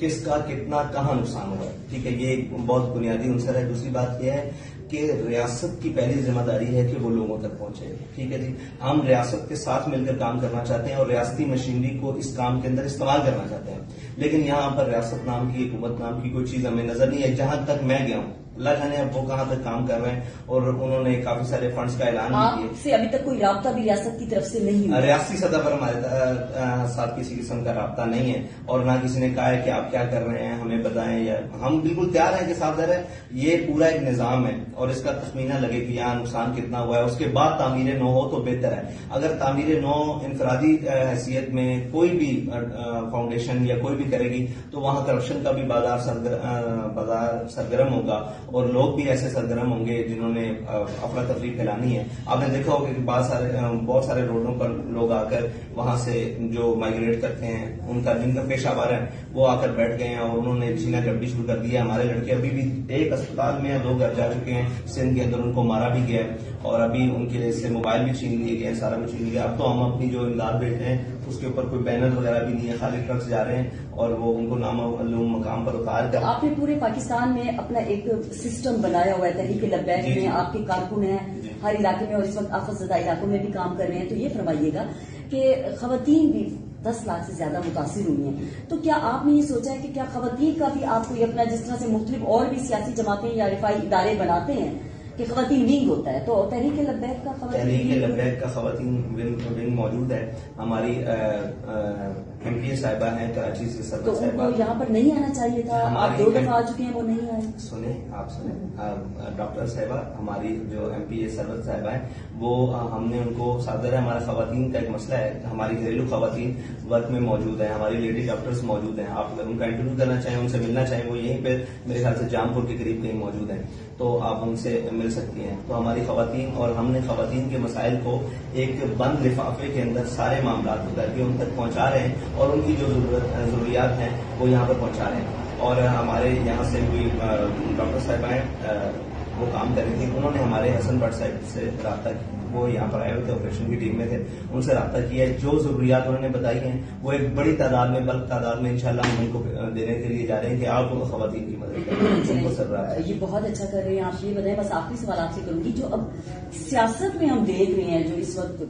کس کا کتنا کہاں نقصان ہوا ہے. ٹھیک ہے, یہ ایک بہت بنیادی عنصر ہے. دوسری بات یہ ہے کہ ریاست کی پہلی ذمہ داری ہے کہ وہ لوگوں تک پہنچے. ٹھیک ہے جی, ہم ریاست کے ساتھ مل کر کام کرنا چاہتے ہیں اور ریاستی مشینری کو اس کام کے اندر استعمال کرنا چاہتے ہیں, لیکن یہاں پر ریاست نام کی, حکومت نام کی کوئی چیز ہمیں نظر نہیں ہے. جہاں تک میں گیا ہوں, اللہ جانے اب وہ کہاں تک کام کر رہے ہیں, اور انہوں نے کافی سارے فنڈز کا اعلان بھی کیا. آپ سے ابھی تک کوئی رابطہ بھی ریاست کی طرف سے نہیں ہوا؟ ریاستی سطح پر ہمارے ساتھ کسی قسم کا رابطہ نہیں ہے, اور نہ کسی نے کہا ہے کہ آپ کیا کر رہے ہیں ہمیں بتائیں, یا ہم بالکل تیار ہیں کہ ساتھ دے رہے ہیں. یہ پورا ایک نظام ہے اور اس کا تخمینہ لگے کہ یہاں نقصان کتنا ہوا ہے, اس کے بعد تعمیر نو ہو تو بہتر ہے. اگر تعمیر نو انفرادی حیثیت میں کوئی بھی فاؤنڈیشن یا کوئی بھی کرے گی تو وہاں کرپشن کا بھی بازار سرگرم ہوگا, اور لوگ بھی ایسے سرگرم ہوں گے جنہوں نے افراتفری پھیلانی ہے. آپ نے دیکھا ہوگا کہ بہت سارے روڈوں پر لوگ آ کر وہاں سے جو مائگریٹ کرتے ہیں, ان کا جن کا پیشہ وار ہے وہ آ کر بیٹھ گئے ہیں اور انہوں نے جینا گڈی شروع کر دیا. ہمارے لڑکے ابھی بھی ایک اسپتال میں 2 گھر جا چکے ہیں سندھ کے اندر, ان کو مارا بھی گیا ہے اور ابھی ان کے سے موبائل بھی چھین لیے گئے ہیں, سارا بھی چھین لیا. اب تو ہم اپنی جو امداد بھیجتے ہیں اس کے اوپر کوئی بینر وغیرہ بھی نہیں ہے, خالی ٹرکس جا رہے ہیں اور وہ ان کو نامعلوم مقام پر اتار کر. آپ نے پورے پاکستان میں اپنا ایک سسٹم بنایا ہوا ہے, تحریک لبیک میں آپ کے کارکن ہیں ہر علاقے میں, اور اس وقت آفت زدہ علاقوں میں بھی کام کر رہے ہیں. تو یہ فرمائیے گا کہ خواتین بھی 10 لاکھ سے زیادہ متاثر ہوئی ہیں, تو کیا آپ نے یہ سوچا ہے کہ کیا خواتین کا بھی آپ کو اپنا, جس طرح سے مختلف اور بھی سیاسی جماعتیں یا رفائی ادارے بناتے ہیں کہ خواتین ونگ ہوتا ہے, تو تحریک لبیک کا خواتین ونگ موجود ہے. ہماری ایم پی اے صاحبہ ہیں کراچی سے, سرور تو ان صاحبہ, کو یہاں پر نہیں آنا چاہیے تھا. آپ 2 دفعہ آ چکے ہیں, وہ نہیں آئے. سنیں ڈاکٹر صاحبہ, ہماری جو ایم پی اے سرور صاحبہ ہیں, وہ ہم نے ان کو صادر ہے. ہمارا خواتین کا ایک مسئلہ ہے, ہماری گھریلو خواتین ورک میں موجود ہیں, ہماری لیڈی ڈاکٹرز موجود ہیں. آپ اگر ان کا انٹرویو کرنا چاہیں, ان سے ملنا چاہیں, وہ یہیں پہ میرے خیال سے جام پور کے قریب کہیں موجود ہیں, تو آپ ان سے مل سکتی ہیں. تو ہماری خواتین, اور ہم نے خواتین کے مسائل کو ایک بند لفافے کے اندر سارے معاملات کو کر کے ان تک پہنچا رہے ہیں, اور ان کی جو ضروریات ہیں وہ یہاں پر پہنچا رہے ہیں. اور ہمارے یہاں سے کوئی ڈاکٹر صاحب ہیں, وہ کام کر رہی تھی, انہوں نے ہمارے حسن بٹ صاحب سے رابطہ کیا, وہ یہاں پر آئے ہوئے تھے, آپریشن کی ٹیم میں تھے, ان سے رابطہ کیا. جو ضروریات انہوں نے بتائی ہیں وہ ایک بڑی تعداد میں, بلک تعداد میں انشاءاللہ ہم ان کو دینے کے لیے جا رہے ہیں کہ آپ کو خواتین کی مدد کریں. یہ بہت اچھا کر رہے ہیں آپ. یہ بتائیں, بس آخری سوال آپ سے کروں گی, جو اب سیاست میں ہم دیکھ رہے ہیں, جو اس وقت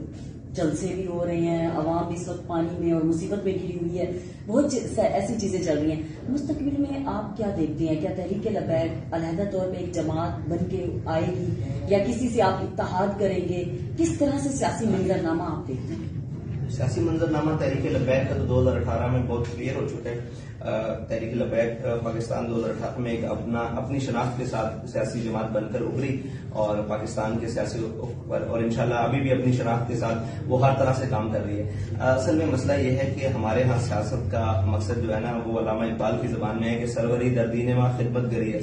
جلسے بھی ہو رہے ہیں, عوام بھی اس وقت پانی میں اور مصیبت میں گری ہوئی ہے, بہت ایسی چیزیں چل رہی ہیں. مستقبل میں آپ کیا دیکھتے ہیں؟ کیا تحریک لبیک علیحدہ طور پہ ایک جماعت بن کے آئے گی, یا کسی سے آپ اتحاد کریں گے؟ کس طرح سے سیاسی منظرنامہ آپ دیکھتے ہیں؟ سیاسی منظرنامہ تحریک لبیک کا تو 2018 میں بہت کلیئر ہو چکا ہے. تحریک لبیک پاکستان 2018 میں ایک اپنی شناخت کے ساتھ سیاسی جماعت بن کر ابھری, اور پاکستان کے سیاسی پر, اور انشاءاللہ ابھی بھی اپنی شناخت کے ساتھ وہ ہر طرح سے کام کر رہی ہے. اصل میں مسئلہ یہ ہے کہ ہمارے ہاں سیاست کا مقصد جو ہے نا, وہ علامہ اقبال کی زبان میں ہے کہ سروری دردین ماں خدمت گری ہے,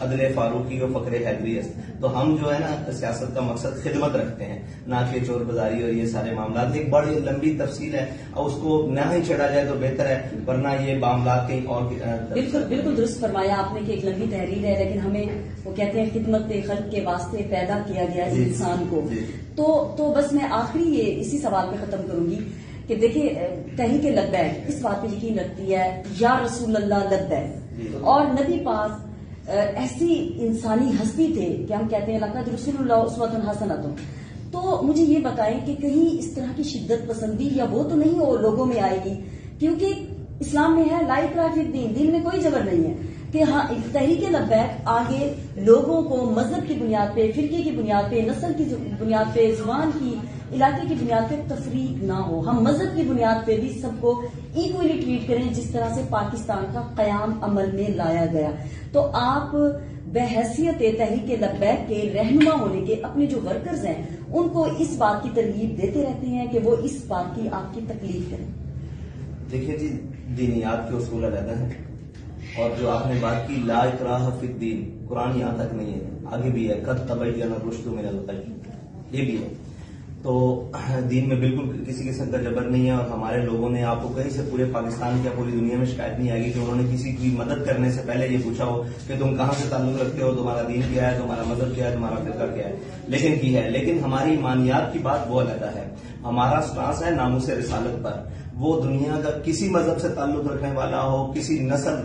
عدل فاروقی و فقر حیدری است. تو ہم جو ہے نا سیاست کا مقصد خدمت رکھتے ہیں, نہ کہ چور بازاری اور یہ سارے معاملات. ایک بڑی لمبی تفصیل ہے, اور اس کو نہ ہی چڑھا جائے تو بہتر ہے, ورنہ یہ معاملات کہیں اور. بالکل درست فرمایا آپ نے کہ ایک لمبی تحریر ہے, لیکن ہمیں وہ کہتے ہیں خدمت خلق کے واسطے پیدا کیا گیا اس انسان کو. تو بس میں آخری یہ اسی سوال پہ ختم کروں گی کہ دیکھیے, تحریک لبیک اس بات پہ یقین رکھتی ہے یا رسول اللہ لبیک, اور نبی پاک ایسی انسانی ہستی تھے کہ ہم کہتے ہیں لقد رسول اللہ اسوۃ حسنۃ. تو مجھے یہ بتائیں کہ کہیں اس طرح کی شدت پسندی یا وہ تو نہیں ہو لوگوں میں آئے گی, کیونکہ اسلام میں ہے لا اکراہ فی الدین, دین میں کوئی جبر نہیں ہے, کہ ہاں تحریک لبیک آگے لوگوں کو مذہب کی بنیاد پہ, فرقے کی بنیاد پہ, نسل کی بنیاد پہ, زبان کی, علاقے کی بنیاد پہ تفریق نہ ہو. ہم مذہب کی بنیاد پہ بھی سب کو ایکولی ٹریٹ کریں, جس طرح سے پاکستان کا قیام عمل میں لایا گیا. تو آپ بحیثیت تحریک لبیک کے رہنما ہونے کے اپنے جو ورکرز ہیں ان کو اس بات کی ترغیب دیتے رہتے ہیں کہ وہ اس بات کی آپ کی تکلیف کریں؟ دیکھیے جی, دینیات کے اصول علیحدہ ہیں, اور جو آپ نے بات کی لا اکراہ فی الدین, قرآن یہاں تک نہیں ہے, آگے بھی ہے قد تبین الرشد من الغی, یہ بھی ہے. تو دین میں بالکل کسی قسم کا جبر نہیں ہے, اور ہمارے لوگوں نے, آپ کو کہیں سے پورے پاکستان کی پوری دنیا میں شکایت نہیں آئے گی کہ انہوں نے کسی کی مدد کرنے سے پہلے یہ پوچھا ہو کہ تم کہاں سے تعلق رکھتے ہو, تمہارا دین کیا ہے, تمہارا مذہب کیا ہے, تمہارا فرقہ کیا ہے, لیکن کی ہے. لیکن ہماری ایمانیات کی بات وہ علیحدہ ہے. ہمارا سٹانس ہے ناموس رسالت پر. وہ دنیا کا کسی مذہب سے تعلق رکھنے والا ہو، کسی نسل